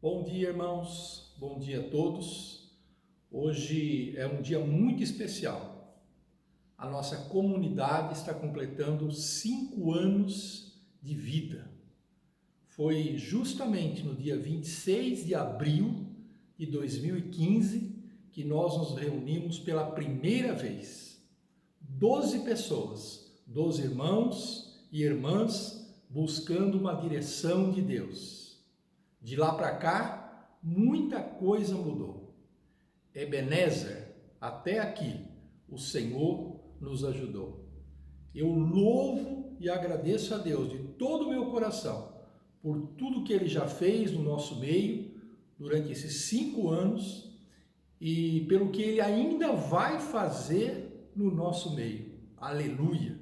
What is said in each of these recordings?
Bom dia, irmãos. Bom dia a todos. Hoje é um dia muito especial. A nossa comunidade está completando 5 anos de vida. Foi justamente no dia 26 de abril de 2015 que nós nos reunimos pela primeira vez. 12 pessoas, 12 irmãos e irmãs buscando uma direção de Deus. De lá para cá, muita coisa mudou. Ebenezer, até aqui, o Senhor nos ajudou. Eu louvo e agradeço a Deus de todo o meu coração por tudo que Ele já fez no nosso meio durante esses 5 anos e pelo que Ele ainda vai fazer no nosso meio. Aleluia!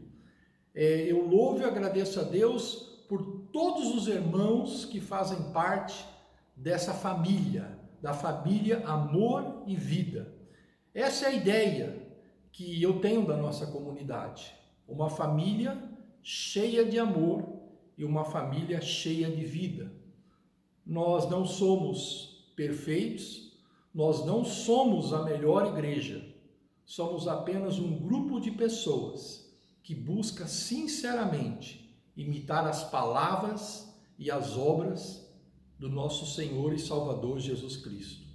Eu louvo e agradeço a Deus por todos os irmãos que fazem parte dessa família, da família Amor e Vida. Essa é a ideia que eu tenho da nossa comunidade. Uma família cheia de amor e uma família cheia de vida. Nós não somos perfeitos, nós não somos a melhor igreja, somos apenas um grupo de pessoas que busca sinceramente imitar as palavras e as obras do nosso Senhor e Salvador Jesus Cristo.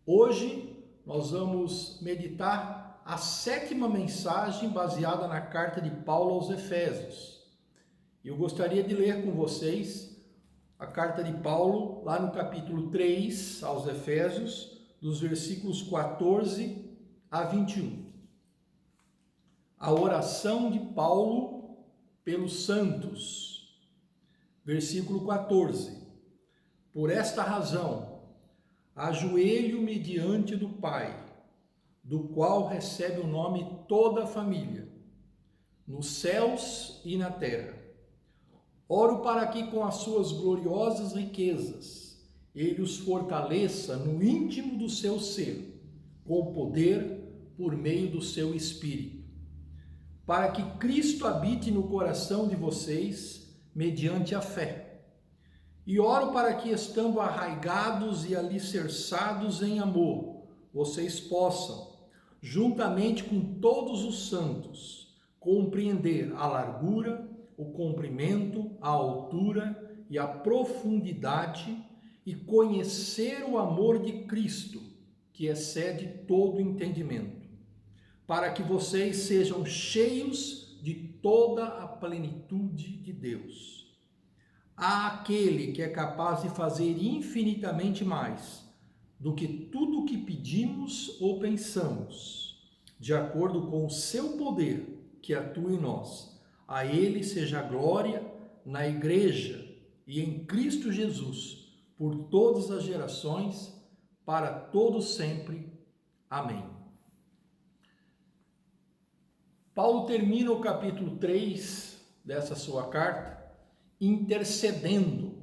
Hoje nós vamos meditar a 7ª mensagem baseada na carta de Paulo aos Efésios. Eu gostaria de ler com vocês a carta de Paulo, lá no capítulo 3 aos Efésios, dos versículos 14 a 21. A oração de Paulo pelos santos. Versículo 14. Por esta razão, ajoelho-me diante do Pai, do qual recebe o nome toda a família, nos céus e na terra. Oro para que com as suas gloriosas riquezas, Ele os fortaleça no íntimo do seu ser, com poder por meio do seu Espírito, para que Cristo habite no coração de vocês mediante a fé. E oro para que, estando arraigados e alicerçados em amor, vocês possam, juntamente com todos os santos, compreender a largura, o comprimento, a altura e a profundidade e conhecer o amor de Cristo, que excede todo entendimento, para que vocês sejam cheios de toda a plenitude de Deus. Há aquele que é capaz de fazer infinitamente mais do que tudo o que pedimos ou pensamos, de acordo com o seu poder que atua em nós. A Ele seja a glória na Igreja e em Cristo Jesus, por todas as gerações, para todos sempre. Amém. Paulo termina o capítulo 3 dessa sua carta intercedendo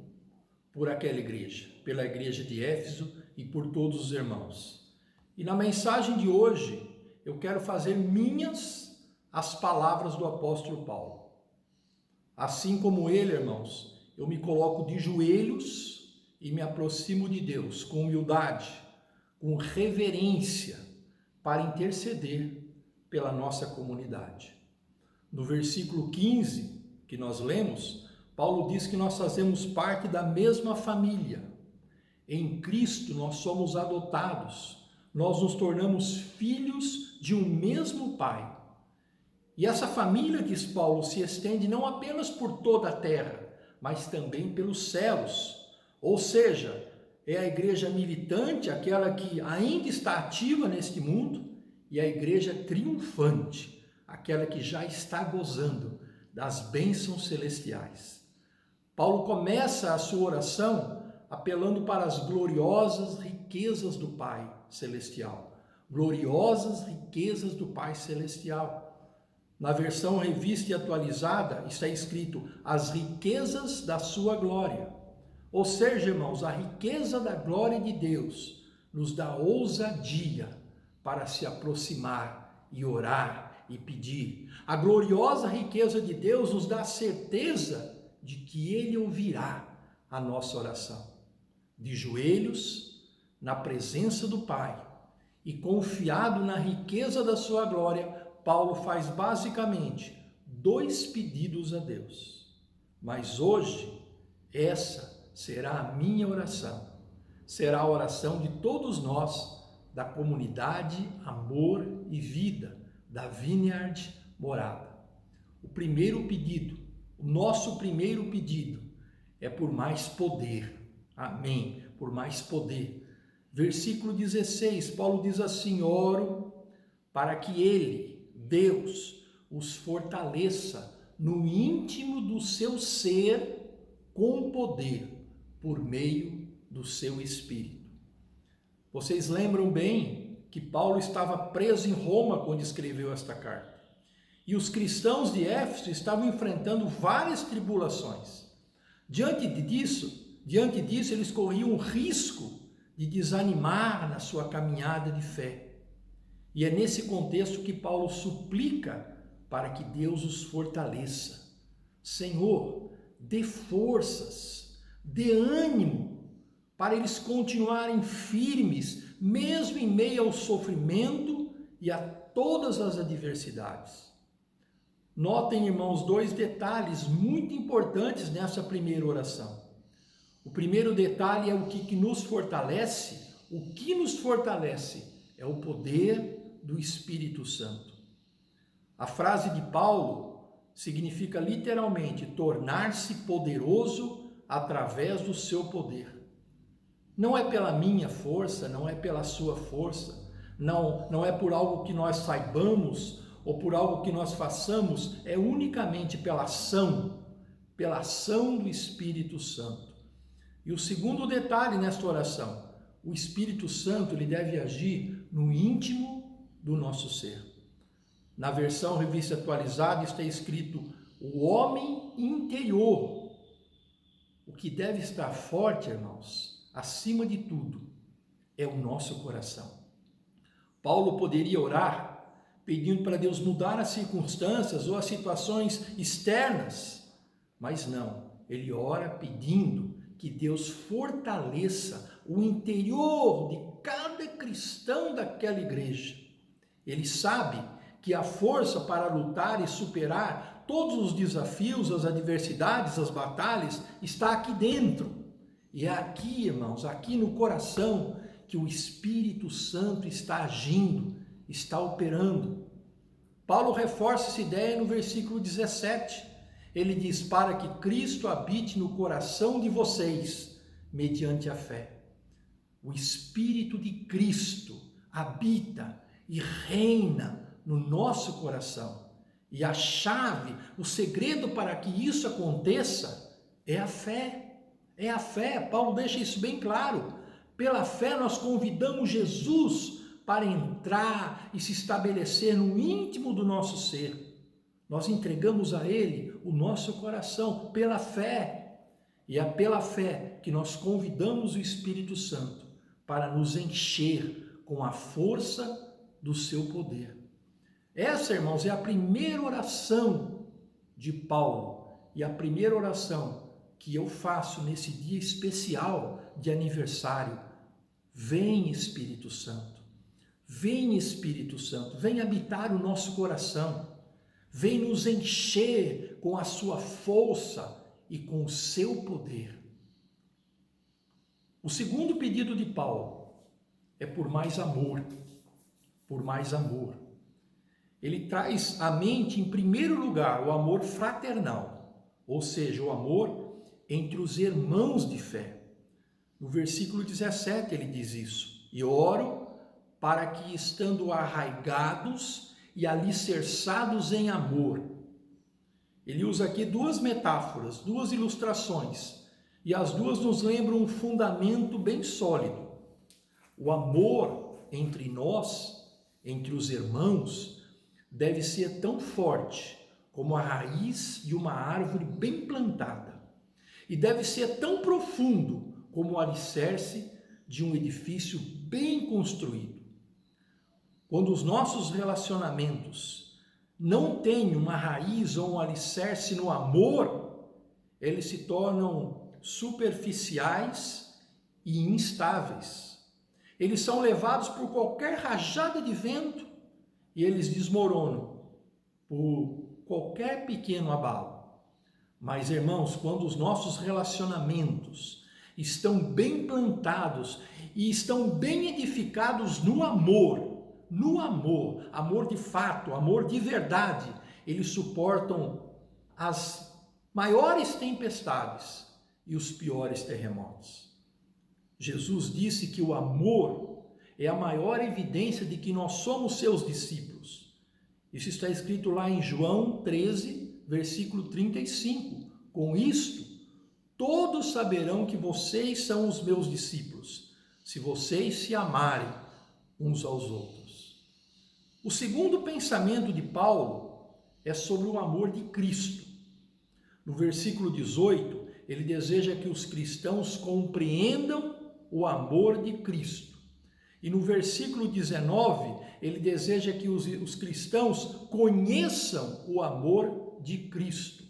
por aquela igreja, pela igreja de Éfeso e por todos os irmãos. E na mensagem de hoje, eu quero fazer minhas as palavras do apóstolo Paulo. Assim como ele, irmãos, eu me coloco de joelhos e me aproximo de Deus com humildade, com reverência, para interceder pela nossa comunidade. No versículo 15 que nós lemos, Paulo diz que nós fazemos parte da mesma família. Em Cristo nós somos adotados, nós nos tornamos filhos de um mesmo Pai. E essa família, diz Paulo, se estende não apenas por toda a terra, mas também pelos céus. Ou seja, é a igreja militante, aquela que ainda está ativa neste mundo, e a igreja triunfante, aquela que já está gozando das bênçãos celestiais. Paulo começa a sua oração apelando para as gloriosas riquezas do Pai Celestial. Gloriosas riquezas do Pai Celestial. Na versão revista e atualizada está escrito as riquezas da sua glória. Ou seja, irmãos, a riqueza da glória de Deus nos dá ousadia para se aproximar e orar e pedir. A gloriosa riqueza de Deus nos dá a certeza de que Ele ouvirá a nossa oração. de joelhos, na presença do Pai e confiado na riqueza da sua glória, Paulo faz basicamente 2 pedidos a Deus. Mas hoje, essa será a minha oração. Será a oração de todos nós, da comunidade Amor e Vida, da Vineyard Morada. O primeiro pedido, o nosso primeiro pedido, é por mais poder. Amém. Por mais poder. Versículo 16, Paulo diz assim: oro para que Ele, Deus, os fortaleça no íntimo do seu ser com poder, por meio do seu Espírito. Vocês lembram bem que Paulo estava preso em Roma quando escreveu esta carta. E os cristãos de Éfeso estavam enfrentando várias tribulações. Diante disso, eles corriam o risco de desanimar na sua caminhada de fé. E é nesse contexto que Paulo suplica para que Deus os fortaleça. Senhor, dê forças, dê ânimo para eles continuarem firmes, mesmo em meio ao sofrimento e a todas as adversidades. Notem, irmãos, 2 detalhes muito importantes nessa primeira oração. O primeiro detalhe é o que nos fortalece. O que nos fortalece é o poder do Espírito Santo. A frase de Paulo significa literalmente tornar-se poderoso através do seu poder. Não é pela minha força, não é pela sua força, não é por algo que nós saibamos ou por algo que nós façamos, é unicamente pela ação do Espírito Santo. E o segundo detalhe nesta oração, o Espírito Santo ele deve agir no íntimo do nosso ser. Na versão Revista Atualizada está escrito o homem interior. O que deve estar forte, irmãos, acima de tudo, é o nosso coração. Paulo poderia orar pedindo para Deus mudar as circunstâncias ou as situações externas, mas não, ele ora pedindo que Deus fortaleça o interior de cada cristão daquela igreja. Ele sabe que a força para lutar e superar todos os desafios, as adversidades, as batalhas, está aqui dentro. E é aqui, irmãos, aqui no coração, que o Espírito Santo está agindo, está operando. Paulo reforça essa ideia no versículo 17. Ele diz, para que Cristo habite no coração de vocês, mediante a fé. O Espírito de Cristo habita e reina no nosso coração. E a chave, o segredo para que isso aconteça é a fé. É a fé. Paulo deixa isso bem claro. Pela fé nós convidamos Jesus para entrar e se estabelecer no íntimo do nosso ser. Nós entregamos a Ele o nosso coração pela fé. E é pela fé que nós convidamos o Espírito Santo para nos encher com a força do seu poder. Essa, irmãos, é a primeira oração de Paulo e a primeira oração que eu faço nesse dia especial de aniversário. Vem, Espírito Santo. Vem, Espírito Santo. Vem habitar o nosso coração. Vem nos encher com a sua força e com o seu poder. O segundo pedido de Paulo é por mais amor. Por mais amor. Ele traz à mente, em primeiro lugar, o amor fraternal, ou seja, o amor entre os irmãos de fé. No versículo 17 ele diz isso. E oro para que, estando arraigados e alicerçados em amor. Ele usa aqui 2 metáforas, 2 ilustrações, e as duas nos lembram um fundamento bem sólido. O amor entre nós, entre os irmãos, deve ser tão forte como a raiz de uma árvore bem plantada, e deve ser tão profundo como o alicerce de um edifício bem construído. Quando os nossos relacionamentos não têm uma raiz ou um alicerce no amor, eles se tornam superficiais e instáveis. Eles são levados por qualquer rajada de vento e eles desmoronam por qualquer pequeno abalo. Mas, irmãos, quando os nossos relacionamentos estão bem plantados e estão bem edificados no amor, amor de fato, amor de verdade, eles suportam as maiores tempestades e os piores terremotos. Jesus disse que o amor é a maior evidência de que nós somos seus discípulos. Isso está escrito lá em João 13, versículo 35. Com isto, todos saberão que vocês são os meus discípulos, se vocês se amarem uns aos outros. O segundo pensamento de Paulo é sobre o amor de Cristo. No versículo 18, ele deseja que os cristãos compreendam o amor de Cristo. E no versículo 19, ele deseja que os cristãos conheçam o amor de Cristo.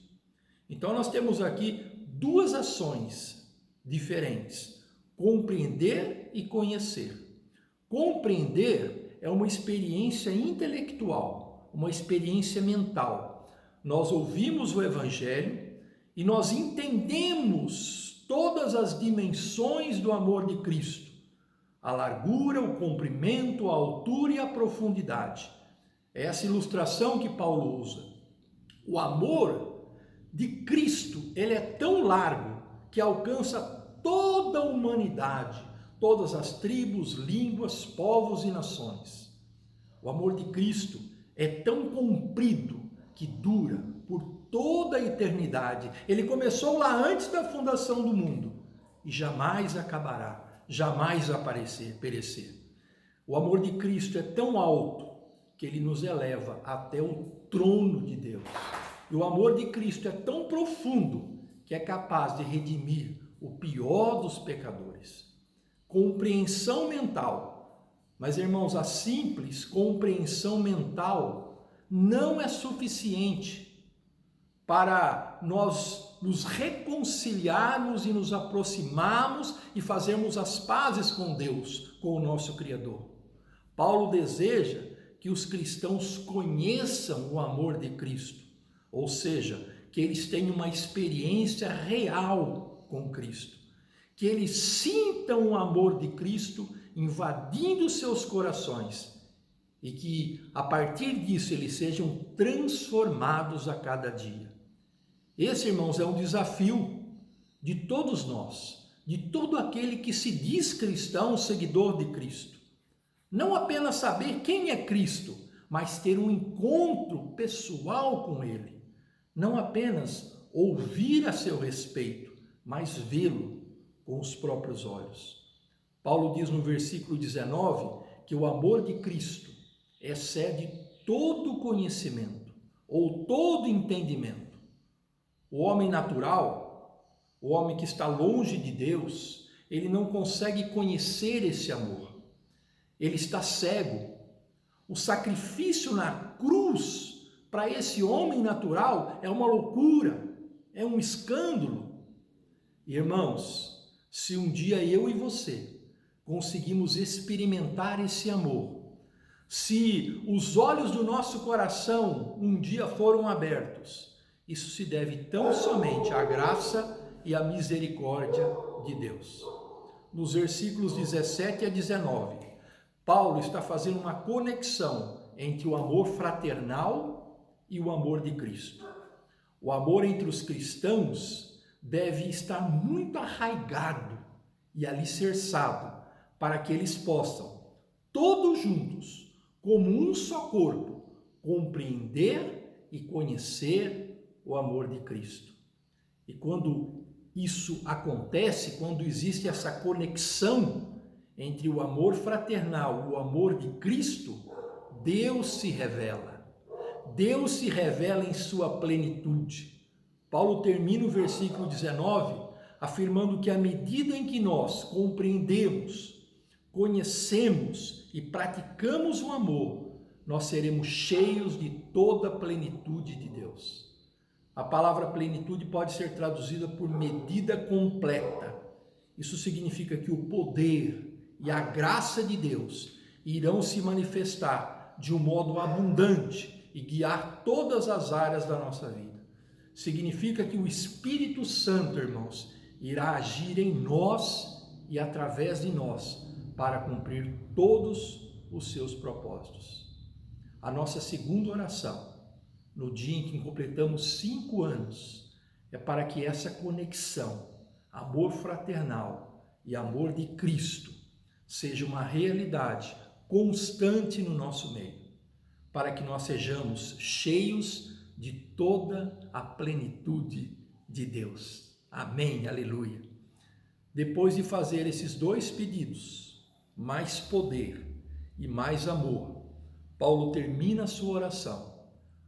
Então nós temos aqui duas ações diferentes: compreender e conhecer. Compreender é uma experiência intelectual, uma experiência mental. Nós ouvimos o Evangelho e nós entendemos todas as dimensões do amor de Cristo: a largura, o comprimento, a altura e a profundidade. É essa ilustração que Paulo usa. O amor de Cristo, ele é tão largo que alcança toda a humanidade, todas as tribos, línguas, povos e nações. O amor de Cristo é tão comprido que dura por toda a eternidade. Ele começou lá antes da fundação do mundo e jamais acabará, jamais perecer. O amor de Cristo é tão alto que ele nos eleva até o trono de Deus. E o amor de Cristo é tão profundo que é capaz de redimir o pior dos pecadores. Compreensão mental. Mas, irmãos, a simples compreensão mental não é suficiente para nós nos reconciliarmos e nos aproximarmos e fazermos as pazes com Deus, com o nosso Criador. Paulo deseja que os cristãos conheçam o amor de Cristo, ou seja, que eles tenham uma experiência real com Cristo, que eles sintam o amor de Cristo invadindo seus corações e que, a partir disso, eles sejam transformados a cada dia. Esse, irmãos, é um desafio de todos nós, de todo aquele que se diz cristão, seguidor de Cristo. Não apenas saber quem é Cristo, mas ter um encontro pessoal com Ele. Não apenas ouvir a seu respeito, mas vê-lo com os próprios olhos. Paulo diz no versículo 19 que o amor de Cristo excede todo conhecimento ou todo entendimento. O homem natural, o homem que está longe de Deus, ele não consegue conhecer esse amor. Ele está cego. O sacrifício na cruz para esse homem natural é uma loucura, é um escândalo. Irmãos, se um dia eu e você conseguimos experimentar esse amor, se os olhos do nosso coração um dia foram abertos, isso se deve tão somente à graça e à misericórdia de Deus. Nos versículos 17 a 19, Paulo está fazendo uma conexão entre o amor fraternal e o amor de Cristo. O amor entre os cristãos deve estar muito arraigado e alicerçado para que eles possam, todos juntos, como um só corpo, compreender e conhecer o amor de Cristo. E quando isso acontece, quando existe essa conexão entre o amor fraternal e o amor de Cristo, Deus se revela. Deus se revela em sua plenitude. Paulo termina o versículo 19 afirmando que à medida em que nós compreendemos, conhecemos e praticamos o amor, nós seremos cheios de toda a plenitude de Deus. A palavra plenitude pode ser traduzida por medida completa. Isso significa que o poder e a graça de Deus irão se manifestar de um modo abundante e guiar todas as áreas da nossa vida. Significa que o Espírito Santo, irmãos, irá agir em nós e através de nós para cumprir todos os seus propósitos. A nossa segunda oração, no dia em que completamos 5 anos, é para que essa conexão, amor fraternal e amor de Cristo, seja uma realidade constante no nosso meio, para que nós sejamos cheios de toda a plenitude de Deus. Amém, aleluia. Depois de fazer esses 2 pedidos, mais poder e mais amor, Paulo termina a sua oração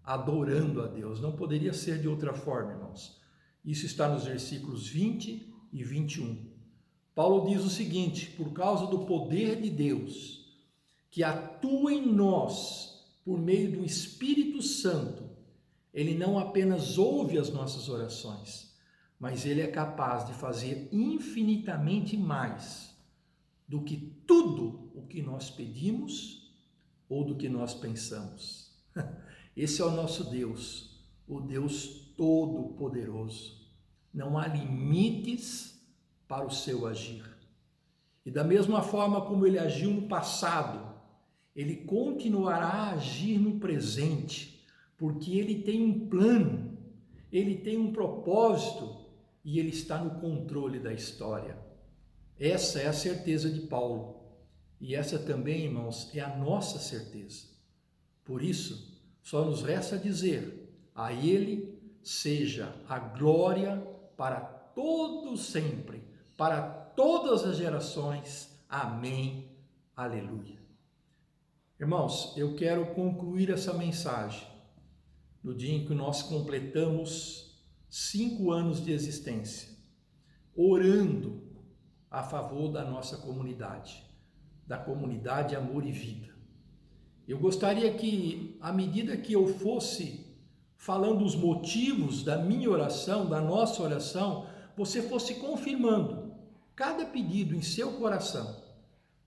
adorando a Deus. Não poderia ser de outra forma, irmãos. Isso está nos versículos 20 e 21. Paulo diz o seguinte: por causa do poder de Deus, que atua em nós por meio do Espírito Santo, Ele não apenas ouve as nossas orações, mas Ele é capaz de fazer infinitamente mais do que tudo o que nós pedimos ou do que nós pensamos. Esse é o nosso Deus, o Deus Todo-Poderoso. Não há limites para o seu agir. E da mesma forma como Ele agiu no passado, Ele continuará a agir no presente, porque Ele tem um plano, Ele tem um propósito e Ele está no controle da história. Essa é a certeza de Paulo. E essa também, irmãos, é a nossa certeza. Por isso, só nos resta dizer: a Ele seja a glória para todos sempre, para todas as gerações. Amém. Aleluia. Irmãos, eu quero concluir essa mensagem no dia em que nós completamos 5 anos de existência, orando a favor da nossa comunidade, da comunidade Amor e Vida. Eu gostaria que, à medida que eu fosse falando os motivos da minha oração, da nossa oração, você fosse confirmando cada pedido em seu coração,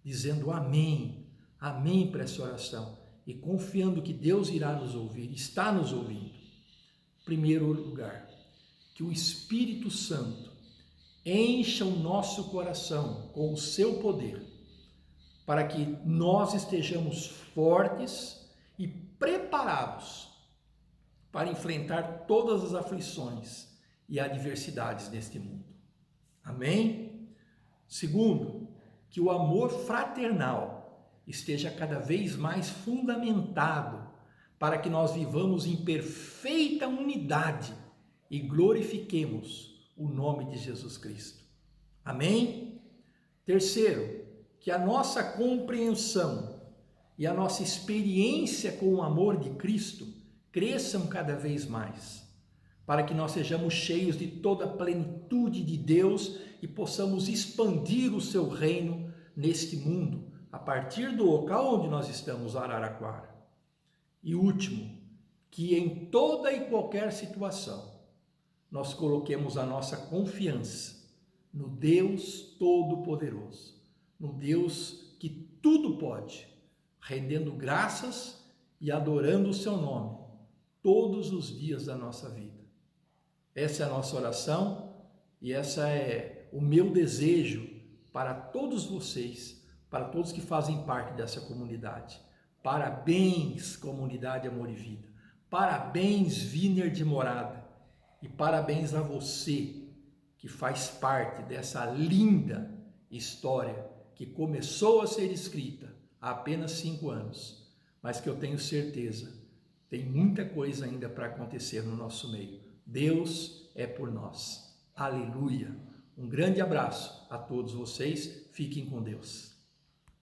dizendo amém, amém para essa oração e confiando que Deus irá nos ouvir, está nos ouvindo. Em primeiro lugar, que o Espírito Santo encha o nosso coração com o seu poder, para que nós estejamos fortes e preparados para enfrentar todas as aflições e adversidades deste mundo. Amém? Segundo, que o amor fraternal esteja cada vez mais fundamentado para que nós vivamos em perfeita unidade e glorifiquemos o nome de Jesus Cristo. Amém? Terceiro, que a nossa compreensão e a nossa experiência com o amor de Cristo cresçam cada vez mais, para que nós sejamos cheios de toda a plenitude de Deus e possamos expandir o seu reino neste mundo, a partir do local onde nós estamos, Araraquara. E último, que em toda e qualquer situação, nós coloquemos a nossa confiança no Deus Todo-Poderoso, no Deus que tudo pode, rendendo graças e adorando o seu nome todos os dias da nossa vida. Essa é a nossa oração e essa é o meu desejo para todos vocês, para todos que fazem parte dessa comunidade. Parabéns, comunidade Amor e Vida. Parabéns, Viner de Morada. E parabéns a você que faz parte dessa linda história que começou a ser escrita há apenas 5 anos, mas que eu tenho certeza, tem muita coisa ainda para acontecer no nosso meio. Deus é por nós. Aleluia! Um grande abraço a todos vocês. Fiquem com Deus.